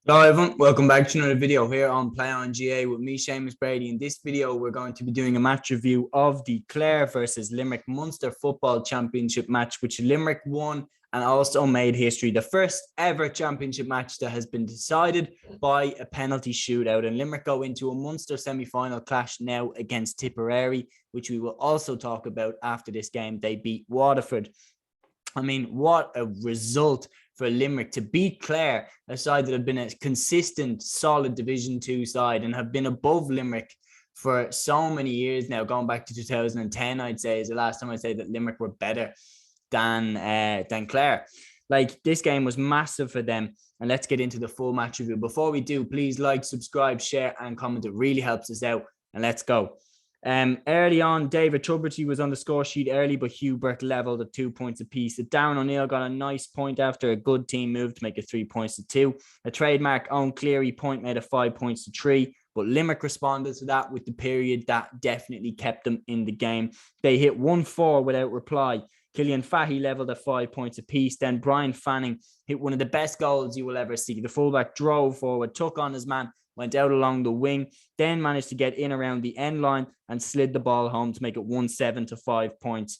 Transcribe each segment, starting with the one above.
Hello everyone, welcome back to another video here on Play on GA with me, Seamus Brady. In this video, we're going to be doing a match review of the CLARE versus Limerick Munster Football Championship match, which Limerick won and also made history. The first ever championship match that has been decided by a penalty shootout. And Limerick go into a Munster semi-final clash now against Tipperary, which we will also talk about after this game. They beat Waterford. I mean, what a result for Limerick to beat Clare, a side that have been a consistent, solid Division 2 side and have been above Limerick for so many years now, going back to 2010, I'd say, is the last time I'd say that Limerick were better than Clare. Like, this game was massive for them. And let's get into the full match review. Before we do, please like, subscribe, share, and comment. It really helps us out. And let's go. Early on, David Tuberty was on the score sheet early, but Hugh Burke levelled at 2 points apiece. Darren O'Neill got a nice point after a good team move to make it 3 points to 2. A trademark Owen Cleary point made it 5 points to 3. But Limerick responded to that with the period that definitely kept them in the game. They hit 1-4 without reply. Killian Fahy levelled at 5 points apiece. Then Brian Fanning hit one of the best goals you will ever see. The fullback drove forward, took on his man, went out along the wing, then managed to get in around the end line and slid the ball home to make it 1-7 to 5 points.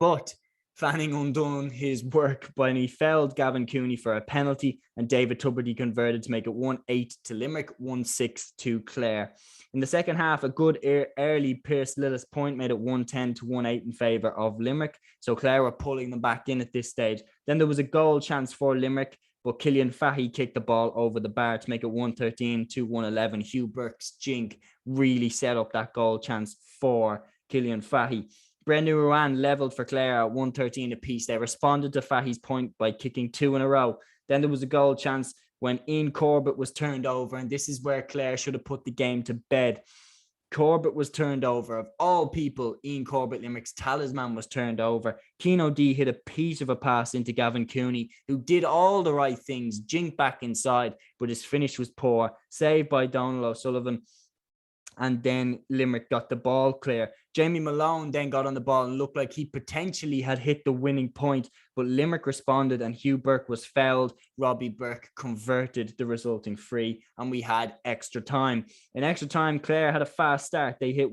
But Fanning undone his work when he fouled Gavin Cooney for a penalty, and David Tuberty converted to make it 1-8 to Limerick, 1-6 to Clare. In the second half, a good early Pierce Lillis point made it 1-10 to 1-8 in favour of Limerick. So Clare were pulling them back in at this stage. Then there was a goal chance for Limerick, but Killian Fahy kicked the ball over the bar to make it 1-13 to 1-11. Hugh Burke's jink really set up that goal chance for Killian Fahy. Brendan Ruan levelled for Clare at 1-13 apiece. They responded to Fahy's point by kicking 2 in a row. Then there was a goal chance when Ian Corbett was turned over, and this is where Clare should have put the game to bed. Corbett was turned over. Of all people, Ian Corbett, Limerick's talisman, was turned over. Keane O'Dea hit a piece of a pass into Gavin Cooney, who did all the right things, jinked back inside, but his finish was poor. Saved by Donald O'Sullivan. And then Limerick got the ball clear. Jamie Malone then got on the ball and looked like he potentially had hit the winning point, but Limerick responded and Hugh Burke was fouled. Robbie Burke converted the resulting free, and we had extra time. In extra time, Clare had a fast start. They hit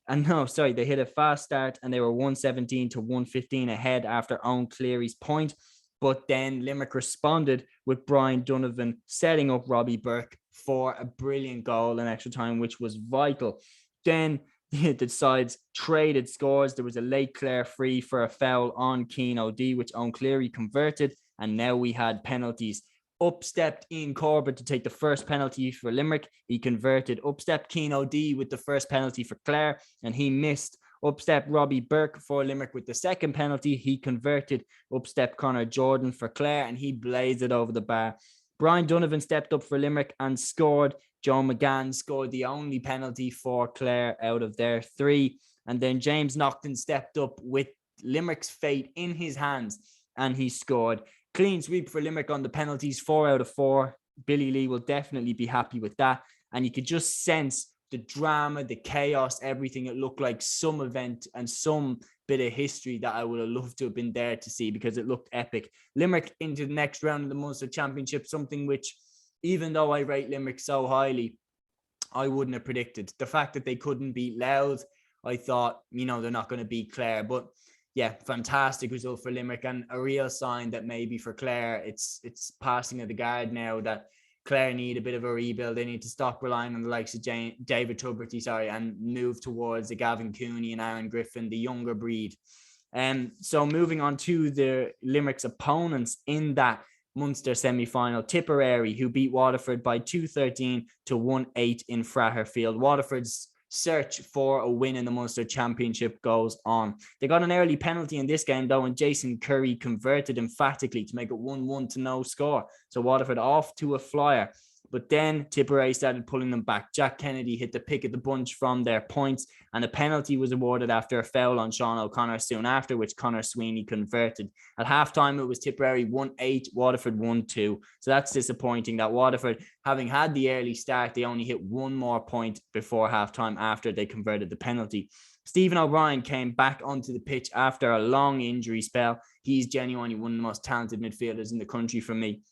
a fast start and they were 117 to 115 ahead after Owen Cleary's point. But then Limerick responded with Brian Donovan setting up Robbie Burke for a brilliant goal in extra time, which was vital. Then the sides traded scores. There was a late Clare free for a foul on Keane O'Dea, which Owen Cleary converted. And now we had penalties. Up stepped Ian Corbett to take the first penalty for Limerick. He converted. Up stepped Keane O'Dea with the first penalty for Clare, and he missed. Up stepped Robbie Burke for Limerick with the second penalty. He converted. Up stepped Connor Jordan for Clare, and he blazed it over the bar. Brian Donovan stepped up for Limerick and scored. Joe McGann scored the only penalty for Clare out of their 3. And then James Naughton stepped up with Limerick's fate in his hands, and he scored. Clean sweep for Limerick on the penalties, 4 out of 4. Billy Lee will definitely be happy with that. And you could just sense the drama, the chaos, everything. It looked like some event and some bit of history that I would have loved to have been there to see, because it looked epic. Limerick into the next round of the Munster Championship, something which, even though I rate Limerick so highly, I wouldn't have predicted. The fact that they couldn't beat Louth, I thought, they're not going to beat Clare. But yeah, fantastic result for Limerick, and a real sign that maybe for Clare, it's passing of the guard now, that Clare need a bit of a rebuild. They need to stop relying on the likes of David Tuberty, and move towards the Gavin Cooney and Aaron Griffin, the younger breed. So moving on to the Limerick's opponents in that Munster semi-final, Tipperary, who beat Waterford by 2-13 to 1-8 in Fraherfield. Waterford's search for a win in the Munster Championship goes on. They got an early penalty in this game, though, and Jason Curry converted emphatically to make it 1-1 to no score. So Waterford off to a flyer. But then Tipperary started pulling them back. Jack Kennedy hit the pick of the bunch from their points, and a penalty was awarded after a foul on Sean O'Connor soon after, which Connor Sweeney converted. At halftime, it was Tipperary 1-8, Waterford 1-2. So that's disappointing that Waterford, having had the early start, they only hit one more point before halftime after they converted the penalty. Stephen O'Brien came back onto the pitch after a long injury spell. He's genuinely one of the most talented midfielders in the country for me.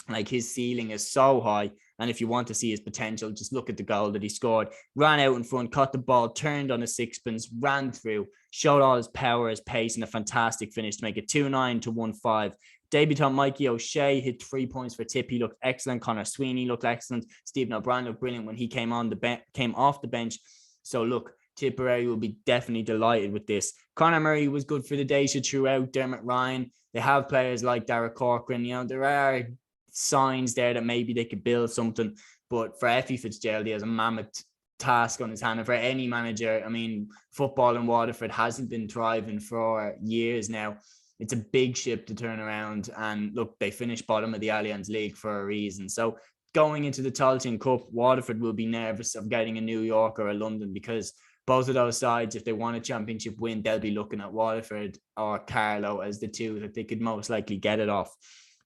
Like, his ceiling is so high. And if you want to see his potential, just look at the goal that he scored. Ran out in front, caught the ball, turned on a sixpence, ran through, showed all his power, his pace, and a fantastic finish to make it 2-9 to 1-5. Debutant Mikey O'Shea hit 3 points for tip. He looked excellent. Connor Sweeney looked excellent. Stephen O'Brien looked brilliant when he came off the bench. So look, Tipperary will be definitely delighted with this. Conor Murray was good for the Dacia throughout. Dermot Ryan. They have players like Dara Corcoran. You know, there are signs there that maybe they could build something. But for Effie Fitzgerald, he has a mammoth task on his hand. And for any manager, I mean, football in Waterford hasn't been thriving for years now. It's a big ship to turn around. And look, they finished bottom of the Allianz League for a reason. So going into the Tailteann Cup, Waterford will be nervous of getting a New York or a London, because both of those sides, if they want a championship win, they'll be looking at Waterford or Carlow as the two that they could most likely get it off.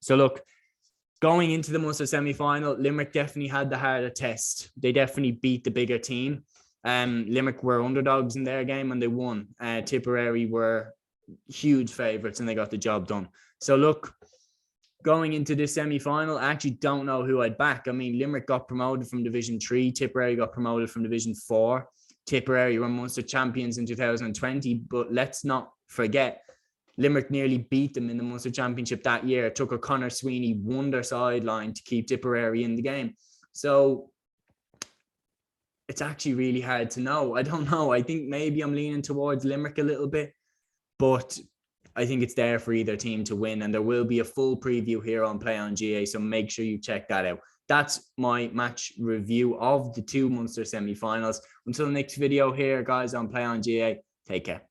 So look, going into the Munster semi-final, Limerick definitely had the harder test. They definitely beat the bigger team. Limerick were underdogs in their game and they won. Tipperary were huge favourites and they got the job done. So look, going into this semi-final, I actually don't know who I'd back. I mean, Limerick got promoted from Division 3. Tipperary got promoted from Division 4. Tipperary were Munster champions in 2020, but let's not forget, Limerick nearly beat them in the Munster Championship that year. It took a Conor Sweeney wonder sideline to keep Tipperary in the game. So it's actually really hard to know. I don't know. I think maybe I'm leaning towards Limerick a little bit, but I think it's there for either team to win. And there will be a full preview here on Play on GA, so make sure you check that out. That's my match review of the two Munster semi-finals. Until the next video here, guys, on Play on GA, take care.